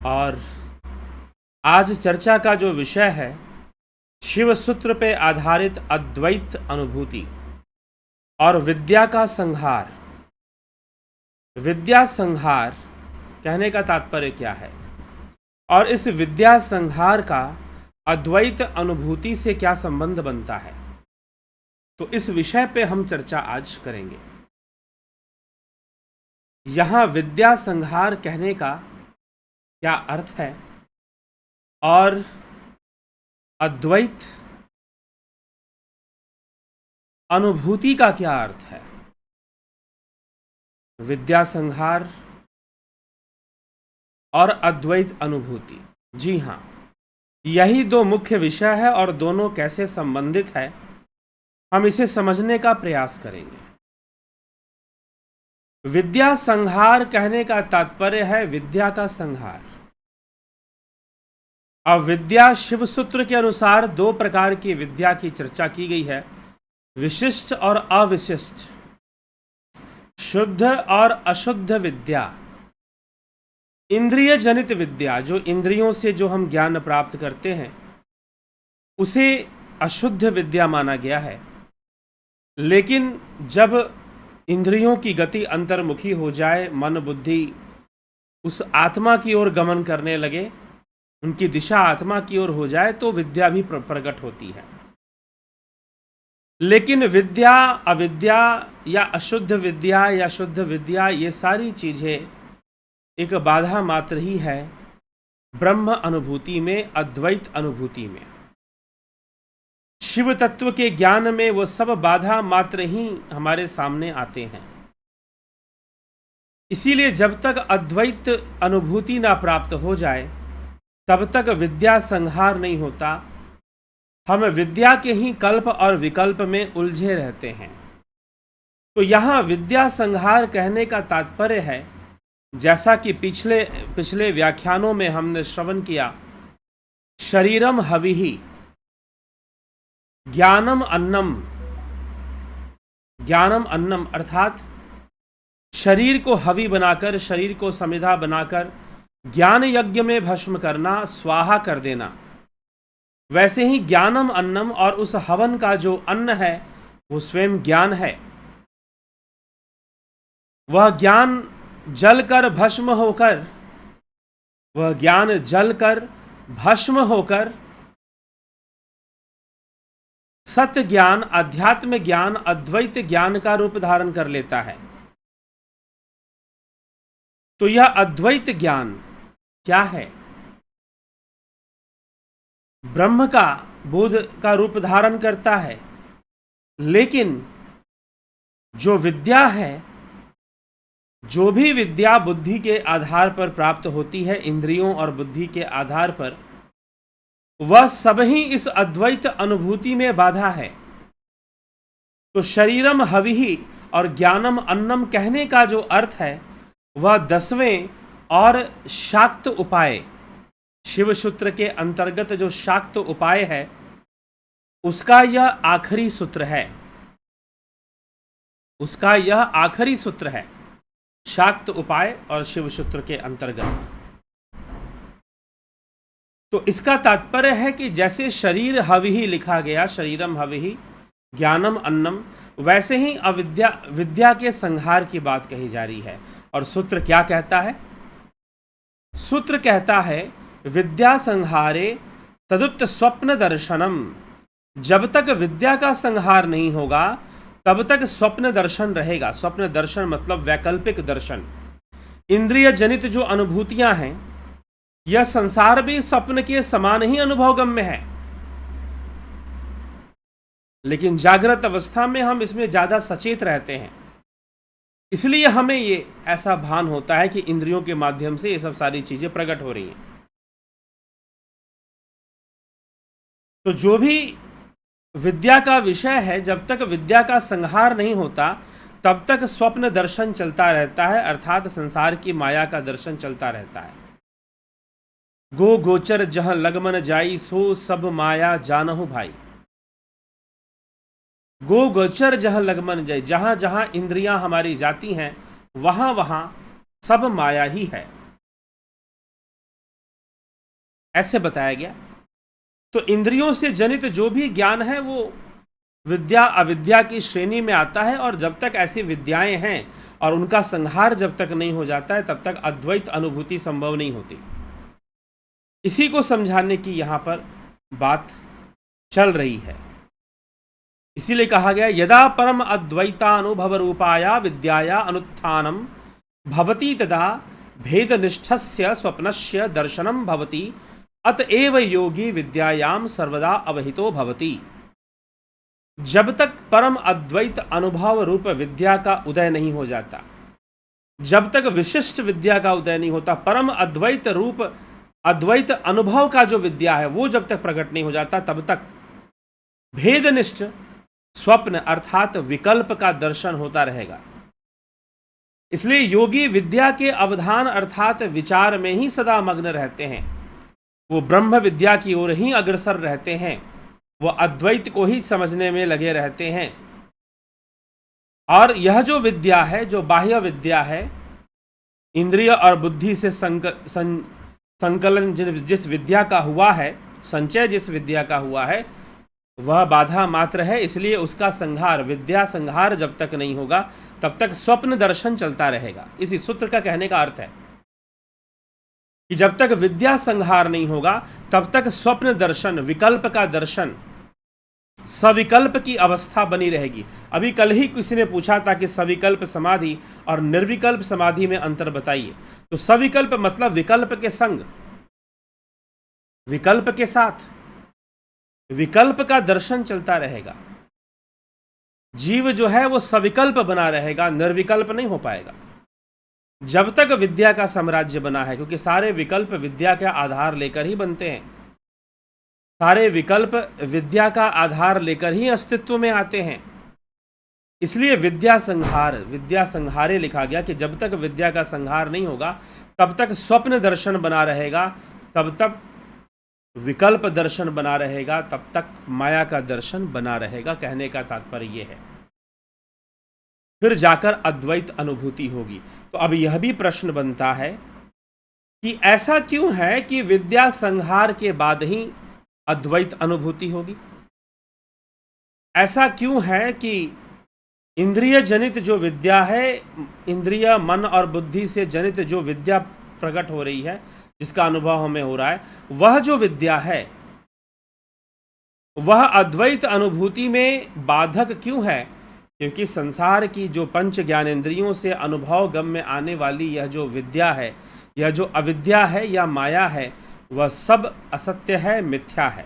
और आज चर्चा का जो विषय है शिव सूत्र पे आधारित अद्वैत अनुभूति और विद्या का संहार। विद्या संहार कहने का तात्पर्य क्या है और इस विद्या संहार का अद्वैत अनुभूति से क्या संबंध बनता है, तो इस विषय पे हम चर्चा आज करेंगे। यहाँ विद्या संहार कहने का क्या अर्थ है और अद्वैत अनुभूति का क्या अर्थ है। विद्या संहार और अद्वैत अनुभूति, जी हाँ, यही दो मुख्य विषय है और दोनों कैसे संबंधित है हम इसे समझने का प्रयास करेंगे। विद्या संहार कहने का तात्पर्य है विद्या का संहार। अब विद्या शिव सूत्र के अनुसार दो प्रकार की विद्या की चर्चा की गई है, विशिष्ट और अविशिष्ट, शुद्ध और अशुद्ध विद्या। इंद्रिय जनित विद्या, जो इंद्रियों से जो हम ज्ञान प्राप्त करते हैं उसे अशुद्ध विद्या माना गया है। लेकिन जब इंद्रियों की गति अंतर्मुखी हो जाए, मन बुद्धि उस आत्मा की ओर गमन करने लगे, उनकी दिशा आत्मा की ओर हो जाए, तो विद्या भी प्रकट होती है। लेकिन विद्या, अविद्या या अशुद्ध विद्या या शुद्ध विद्या, ये सारी चीजें एक बाधा मात्र ही है ब्रह्म अनुभूति में, अद्वैत अनुभूति में। शिव तत्व के ज्ञान में वो सब बाधा मात्र ही हमारे सामने आते हैं। इसीलिए जब तक अद्वैत अनुभूति ना प्राप्त हो जाए तब तक विद्या संहार नहीं होता। हम विद्या के ही कल्प और विकल्प में उलझे रहते हैं। तो यहाँ विद्या संहार कहने का तात्पर्य है, जैसा कि पिछले व्याख्यानों में हमने श्रवण किया, शरीरम हविहि ज्ञानम अन्नम। ज्ञानम अन्नम अर्थात शरीर को हवि बनाकर, शरीर को समिधा बनाकर ज्ञान यज्ञ में भस्म करना, स्वाहा कर देना। वैसे ही ज्ञानम अन्नम, और उस हवन का जो अन्न है वो स्वयं ज्ञान है। वह ज्ञान जलकर भस्म होकर, वह ज्ञान जलकर भस्म होकर सत्य ज्ञान, अध्यात्म ज्ञान, अद्वैत ज्ञान का रूप धारण कर लेता है। तो यह अद्वैत ज्ञान क्या है? ब्रह्म का बोध का रूप धारण करता है। लेकिन जो विद्या है, जो भी विद्या बुद्धि के आधार पर प्राप्त होती है, इंद्रियों और बुद्धि के आधार पर, वह सब ही इस अद्वैत अनुभूति में बाधा है। तो शरीरम हविहि और ज्ञानम अन्नम कहने का जो अर्थ है वह 10वें और शाक्त उपाय, शिव सूत्र के अंतर्गत जो शाक्त उपाय है उसका यह आखिरी सूत्र है। उसका यह आखिरी सूत्र है, शाक्त उपाय और शिव सूत्र के अंतर्गत। तो इसका तात्पर्य है कि जैसे शरीर हविहि लिखा गया, शरीरम हविहि ज्ञानम अन्नम, वैसे ही अविद्या विद्या के संहार की बात कही जा रही है। और सूत्र क्या कहता है? सूत्र कहता है विद्या संहारे तदुत्त स्वप्न दर्शनम। जब तक विद्या का संहार नहीं होगा तब तक स्वप्न दर्शन रहेगा। स्वप्न दर्शन मतलब वैकल्पिक दर्शन। इंद्रिय जनित जो अनुभूतियां हैं, यह संसार भी स्वप्न के समान ही अनुभवगम्य है। लेकिन जागृत अवस्था में हम इसमें ज्यादा सचेत रहते हैं, इसलिए हमें ये ऐसा भान होता है कि इंद्रियों के माध्यम से ये सब सारी चीजें प्रकट हो रही हैं। तो जो भी विद्या का विषय है, जब तक विद्या का संहार नहीं होता तब तक स्वप्न दर्शन चलता रहता है, अर्थात संसार की माया का दर्शन चलता रहता है। गो गोचर जहां लगमन जाई, सो सब माया जानहु भाई। गो गोचर जहां लगमन जाई, जहां जहां इंद्रियां हमारी जाती हैं वहां वहां सब माया ही है। ऐसे बताया गया। तो इंद्रियों से जनित जो भी ज्ञान है वो विद्या अविद्या की श्रेणी में आता है, और जब तक ऐसी विद्याएं हैं और उनका संहार जब तक नहीं हो जाता है तब तक अद्वैत अनुभूति संभव नहीं होती। इसी को समझाने की यहाँ पर बात चल रही है। इसीलिए कहा गया यदा परम अद्वैतानुभव रूपाया विद्याया अनुत्थानम भवति तदा भेदनिष्ठस्य स्वप्नस्य दर्शनम भवति अतएव योगी विद्यायाम सर्वदा अवहितो भवति। जब तक परम अद्वैत अनुभव रूप विद्या का उदय नहीं हो जाता, जब तक विशिष्ट विद्या का उदय नहीं होता, परम अद्वैत रूप अद्वैत अनुभव का जो विद्या है वो जब तक प्रकट नहीं हो जाता, तब तक भेदनिष्ठ स्वप्न अर्थात विकल्प का दर्शन होता रहेगा। इसलिए योगी विद्या के अवधान अर्थात विचार में ही सदा मग्न रहते हैं। वो ब्रह्म विद्या की ओर ही अग्रसर रहते हैं, वो अद्वैत को ही समझने में लगे रहते हैं। और यह जो विद्या है, जो बाह्य विद्या है, इंद्रिय और बुद्धि से संकलन जिस विद्या का हुआ है, संचय जिस विद्या का हुआ है, वह बाधा मात्र है। इसलिए उसका संहार, विद्या संहार जब तक नहीं होगा तब तक स्वप्न दर्शन चलता रहेगा। इसी सूत्र का कहने का अर्थ है कि जब तक विद्या संहार नहीं होगा तब तक स्वप्न दर्शन, विकल्प का दर्शन, सविकल्प की अवस्था बनी रहेगी। अभी कल ही किसी ने पूछा था कि सविकल्प समाधि और निर्विकल्प समाधि में अंतर बताइए। तो सविकल्प मतलब विकल्प के संग, विकल्प के साथ, विकल्प का दर्शन चलता रहेगा। जीव जो है वो सविकल्प बना रहेगा, निर्विकल्प नहीं हो पाएगा जब तक विद्या का साम्राज्य बना है, क्योंकि सारे विकल्प विद्या का आधार लेकर ही बनते हैं। सारे विकल्प विद्या का आधार लेकर ही अस्तित्व में आते हैं। इसलिए विद्या संहार, विद्या संहारे लिखा गया कि जब तक विद्या का संहार नहीं होगा तब तक स्वप्न दर्शन बना रहेगा, तब तक विकल्प दर्शन बना रहेगा, तब तक माया का दर्शन बना रहेगा। कहने का तात्पर्य यह है, फिर जाकर अद्वैत अनुभूति होगी। तो अब यह भी प्रश्न बनता है कि ऐसा क्यों है कि विद्या संहार के बाद ही अद्वैत अनुभूति होगी? ऐसा क्यों है कि इंद्रिय जनित जो विद्या है, इंद्रिय मन और बुद्धि से जनित जो विद्या प्रकट हो रही है, जिसका अनुभव हमें हो रहा है, वह जो विद्या है वह अद्वैत अनुभूति में बाधक क्यों है? क्योंकि संसार की जो पंच ज्ञानेंद्रियों से अनुभव गम में आने वाली यह जो विद्या है, यह जो अविद्या है या माया है, वह सब असत्य है, मिथ्या है।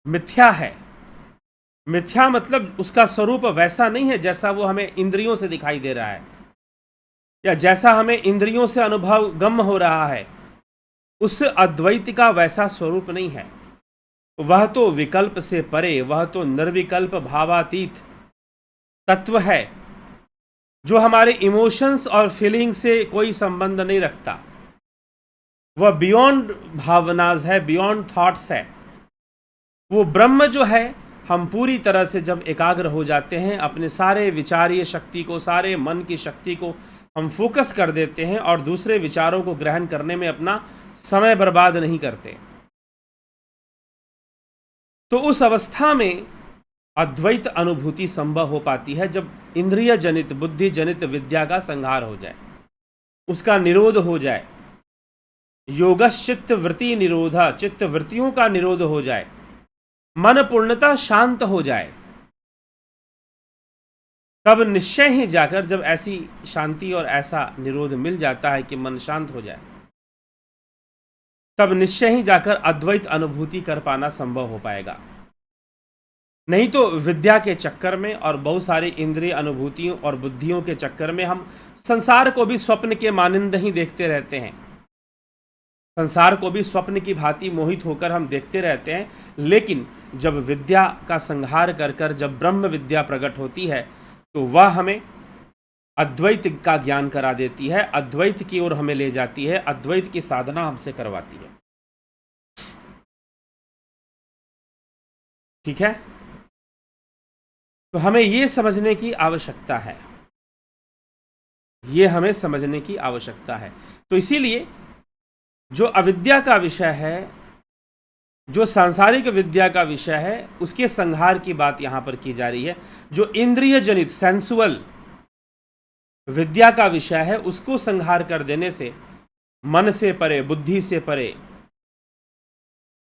मिथ्या है, मिथ्या मतलब उसका स्वरूप वैसा नहीं है जैसा वो हमें इंद्रियों से दिखाई दे रहा है, या जैसा हमें इंद्रियों से अनुभव गम हो रहा है, उस अद्वैत का वैसा स्वरूप नहीं है। वह तो विकल्प से परे, वह तो निर्विकल्प भावातीत तत्व है जो हमारे इमोशंस और फीलिंग से कोई संबंध नहीं रखता। वह बियॉन्ड भावनाज है, बियॉन्ड थॉट्स है। वो ब्रह्म जो है, हम पूरी तरह से जब एकाग्र हो जाते हैं, अपने सारे विचारीय शक्ति को, सारे मन की शक्ति को हम फोकस कर देते हैं और दूसरे विचारों को ग्रहण करने में अपना समय बर्बाद नहीं करते, तो उस अवस्था में अद्वैत अनुभूति संभव हो पाती है जब इंद्रिय जनित, बुद्धि जनित विद्या का संहार हो जाए, उसका निरोध हो जाए। योगश्चित्त वृत्ति निरोधा, चित्त वृत्तियों का निरोध हो जाए, मन पूर्णतः शांत हो जाए, तब निश्चय ही जाकर, जब ऐसी शांति और ऐसा निरोध मिल जाता है कि मन शांत हो जाए, तब निश्चय ही जाकर अद्वैत अनुभूति कर पाना संभव हो पाएगा। नहीं तो विद्या के चक्कर में और बहुत सारी इंद्रिय अनुभूतियों और बुद्धियों के चक्कर में हम संसार को भी स्वप्न के मानिंद ही देखते रहते हैं, संसार को भी स्वप्न की भांति मोहित होकर हम देखते रहते हैं। लेकिन जब विद्या का संहार कर कर जब ब्रह्म विद्या प्रकट होती है तो वह हमें अद्वैत का ज्ञान करा देती है, अद्वैत की ओर हमें ले जाती है, अद्वैत की साधना हमसे करवाती है। ठीक है, तो हमें ये समझने की आवश्यकता है, ये हमें समझने की आवश्यकता है। तो इसीलिए जो अविद्या का विषय है, जो सांसारिक विद्या का विषय है, उसके संहार की बात यहां पर की जा रही है। जो इंद्रिय जनित सेंसुअल विद्या का विषय है, उसको संहार कर देने से मन से परे, बुद्धि से परे,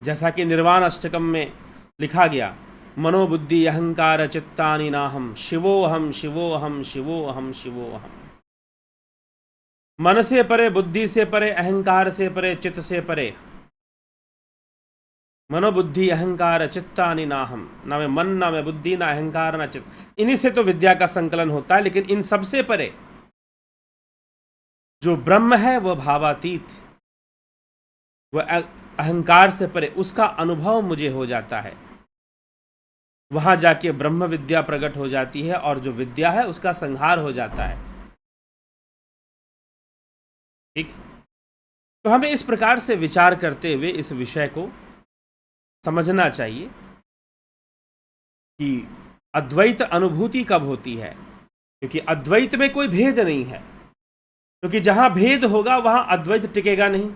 जैसा कि निर्वाण अष्टकम में लिखा गया, मनोबुद्धि अहंकार चित्तानि नाहम शिवोहम शिवोहम शिवोहम शिवोहम। मन से परे, बुद्धि से परे, अहंकार से परे, चित्त से परे, मनोबुद्धि अहंकार चित्तानि नाहम, ना मैं मन, ना मैं बुद्धि, ना अहंकार, ना चित्त। इन्हीं से तो विद्या का संकलन होता है। लेकिन इन सबसे परे जो ब्रह्म है वह भावातीत, वह अहंकार से परे, उसका अनुभव मुझे हो जाता है। वहां जाके ब्रह्म विद्या प्रकट हो जाती है और जो विद्या है उसका संहार हो जाता है। ठीक, तो हमें इस प्रकार से विचार करते हुए इस विषय को समझना चाहिए कि अद्वैत अनुभूति कब होती है। क्योंकि अद्वैत में कोई भेद नहीं है, क्योंकि जहां भेद होगा वहां अद्वैत टिकेगा नहीं,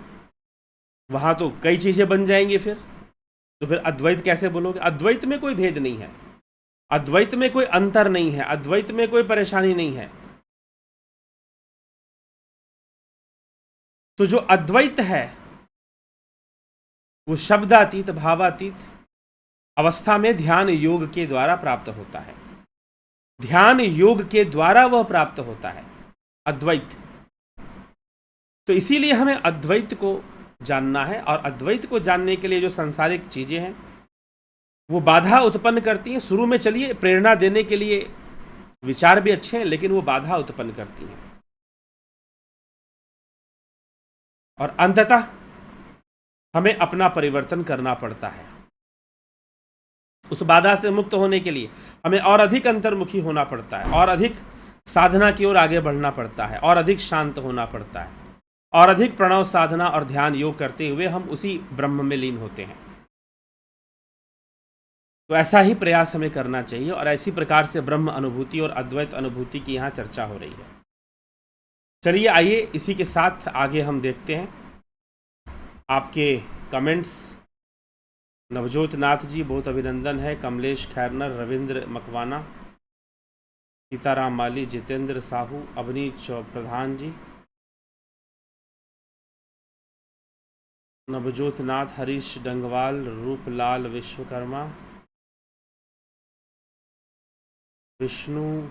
वहां तो कई चीजें बन जाएंगी। तो फिर अद्वैत कैसे बोलोगे? अद्वैत में कोई भेद नहीं है, अद्वैत में कोई अंतर नहीं है, अद्वैत में कोई परेशानी नहीं है। तो जो अद्वैत है वो शब्दातीत, भावातीत अवस्था में ध्यान योग के द्वारा प्राप्त होता है। ध्यान योग के द्वारा वह प्राप्त होता है अद्वैत। तो इसीलिए हमें अद्वैत को जानना है, और अद्वैत को जानने के लिए जो सांसारिक चीजें हैं वो बाधा उत्पन्न करती हैं। शुरू में चलिए प्रेरणा देने के लिए विचार भी अच्छे हैं, लेकिन वो बाधा उत्पन्न करती हैं, और अंततः हमें अपना परिवर्तन करना पड़ता है। उस बाधा से मुक्त होने के लिए हमें और अधिक अंतर्मुखी होना पड़ता है, और अधिक साधना की ओर आगे बढ़ना पड़ता है, और अधिक शांत होना पड़ता है, और अधिक प्रणव साधना और ध्यान योग करते हुए हम उसी ब्रह्म में लीन होते हैं। तो ऐसा ही प्रयास हमें करना चाहिए, और ऐसी प्रकार से ब्रह्म अनुभूति और अद्वैत अनुभूति की यहाँ चर्चा हो रही है। चलिए आइए इसी के साथ आगे हम देखते हैं आपके कमेंट्स। नवजोत नाथ जी, बहुत अभिनंदन है। कमलेश खैरनर, रविंद्र मकवाना, सीताराम माली, जितेंद्र साहू, अवनी प्रधान जी, नवजोत नाथ, हरीश डंगवाल, रूपलाल विश्वकर्मा, विष्णु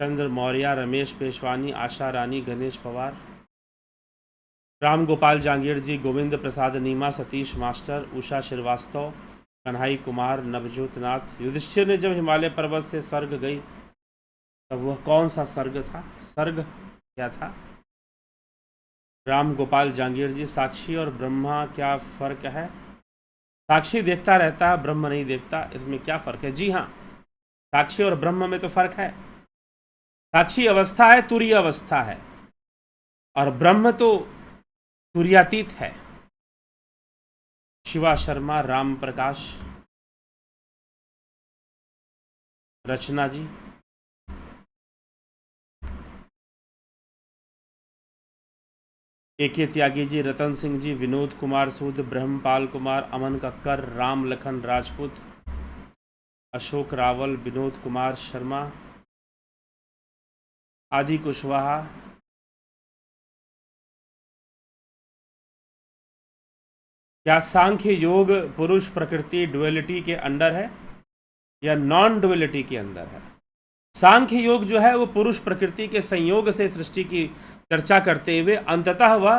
चंद्र मौर्य, रमेश पेशवानी, आशा रानी, गणेश पवार, राम गोपाल जांगीर जी, गोविंद प्रसाद नीमा, सतीश मास्टर, उषा श्रीवास्तव, कन्हई कुमार, नवजोत नाथ। युधिष्ठिर ने जब हिमालय पर्वत से स्वर्ग गई तब वह कौन सा स्वर्ग था? स्वर्ग क्या था? राम गोपाल जांगीर जी, साक्षी और ब्रह्मा क्या फर्क है? साक्षी देखता रहता है, ब्रह्म नहीं देखता, इसमें क्या फर्क है? जी हाँ, साक्षी और ब्रह्म में तो फर्क है। साक्षी अवस्था है, तुरीय अवस्था है, और ब्रह्म तो तुर्यातीत है। शिवा शर्मा, राम प्रकाश, रचना जी, एके त्यागी जी, रतन सिंह जी, विनोद कुमार सूद, ब्रह्मपाल कुमार, अमन कक्कर, राम लखन राजपूत, अशोक रावल, विनोद कुमार शर्मा, आदि कुशवाहा, क्या सांख्य योग पुरुष प्रकृति ड्युअलिटी के अंडर है या नॉन ड्युअलिटी के अंदर है? सांख्य योग जो है वो पुरुष प्रकृति के संयोग से सृष्टि की चर्चा करते हुए अंततः वह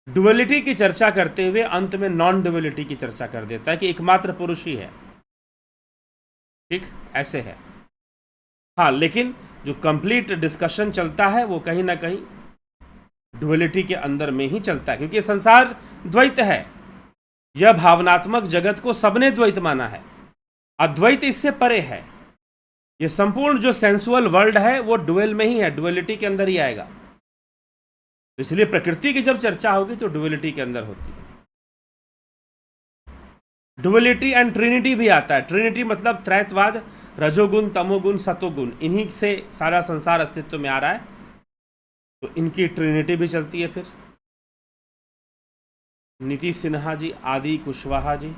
ड्युअलिटी की चर्चा करते हुए अंत में नॉन ड्युअलिटी की चर्चा कर देता है कि एकमात्र पुरुष ही है। ठीक, ऐसे है। हाँ, लेकिन जो कंप्लीट डिस्कशन चलता है वो कहीं ना कहीं ड्युअलिटी के अंदर में ही चलता है, क्योंकि संसार द्वैत है। यह भावनात्मक जगत को सबने द्वैत माना है, अद्वैत इससे परे है। यह संपूर्ण जो सेंसुअल वर्ल्ड है वो ड्युअल में ही है, ड्युअलिटी के अंदर ही आएगा। इसलिए प्रकृति की जब चर्चा होगी तो ड्युअलिटी के अंदर होती है। ड्युअलिटी एंड ट्रिनिटी भी आता है। ट्रिनिटी मतलब त्रैतवाद, रजोगुण, तमोगुण, सतोगुण, इन्हीं से सारा संसार अस्तित्व में आ रहा है, तो इनकी ट्रिनिटी भी चलती है। फिर नीति सिन्हा जी, आदि कुशवाहा जी।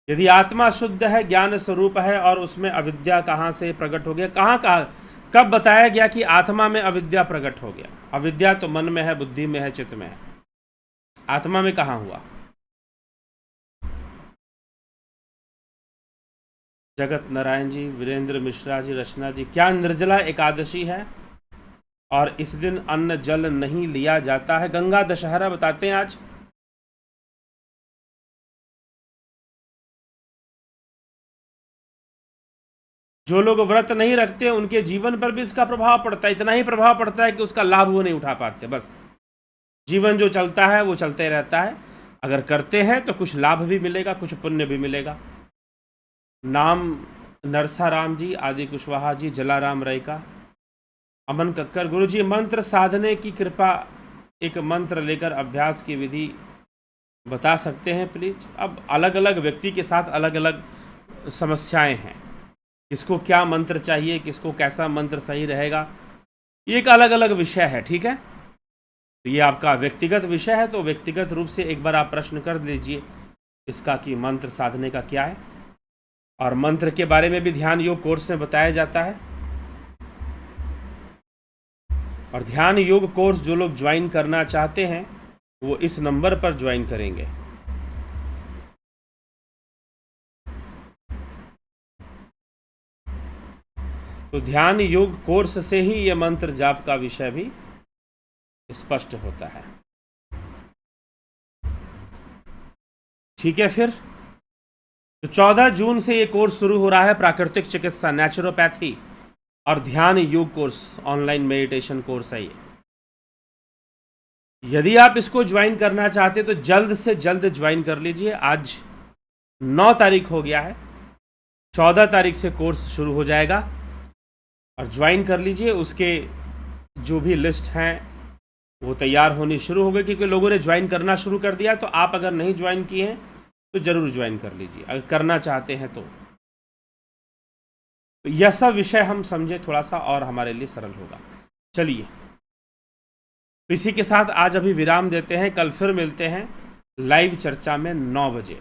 यदि आत्मा शुद्ध है, ज्ञान स्वरूप है और उसमें अविद्या कहाँ से प्रकट हो गया, कहाँ कब बताया गया कि आत्मा में अविद्या प्रकट हो गया? अविद्या तो मन में है, बुद्धि में है, चित्त में है, आत्मा में कहाँ हुआ? जगत नारायण जी, वीरेंद्र मिश्रा जी, रचना जी। क्या निर्जला एकादशी है और इस दिन अन्न जल नहीं लिया जाता है? गंगा दशहरा बताते हैं आज। जो लोग व्रत नहीं रखते उनके जीवन पर भी इसका प्रभाव पड़ता है। इतना ही प्रभाव पड़ता है कि उसका लाभ वो नहीं उठा पाते। बस जीवन जो चलता है वो चलते रहता है। अगर करते हैं तो कुछ लाभ भी मिलेगा, कुछ पुण्य भी मिलेगा। नाम नरसाराम जी, आदि कुशवाहा जी, जलाराम राय का, अमन कक्कर। गुरु जी, मंत्र साधने की कृपा, एक मंत्र लेकर अभ्यास की विधि बता सकते हैं प्लीज? अब अलग अलग व्यक्ति के साथ अलग अलग समस्याएं हैं, किसको क्या मंत्र चाहिए, किसको कैसा मंत्र सही रहेगा, ये एक अलग अलग विषय है। ठीक है, तो ये आपका व्यक्तिगत विषय है, तो व्यक्तिगत रूप से एक बार आप प्रश्न कर लीजिए इसका कि मंत्र साधने का क्या है। और मंत्र के बारे में भी ध्यान योग कोर्स में बताया जाता है। और ध्यान योग कोर्स जो लोग ज्वाइन करना चाहते हैं वो इस नंबर पर ज्वाइन करेंगे। तो ध्यान योग कोर्स से ही यह मंत्र जाप का विषय भी स्पष्ट होता है। ठीक है, फिर तो 14 जून से ये कोर्स शुरू हो रहा है, प्राकृतिक चिकित्सा, नेचुरोपैथी और ध्यान योग कोर्स, ऑनलाइन मेडिटेशन कोर्स है ये। यदि आप इसको ज्वाइन करना चाहते तो जल्द से जल्द ज्वाइन कर लीजिए। आज 9 तारीख हो गया है, 14 तारीख से कोर्स शुरू हो जाएगा और ज्वाइन कर लीजिए। उसके जो भी लिस्ट हैं वो तैयार होनी शुरू हो गई, क्योंकि लोगों ने ज्वाइन करना शुरू कर दिया। तो आप अगर नहीं ज्वाइन किए हैं तो ज़रूर ज्वाइन कर लीजिए, अगर करना चाहते हैं तो यह सब विषय हम समझे थोड़ा सा और हमारे लिए सरल होगा। चलिए, इसी के साथ आज अभी विराम देते हैं। कल फिर मिलते हैं लाइव चर्चा में 9 बजे।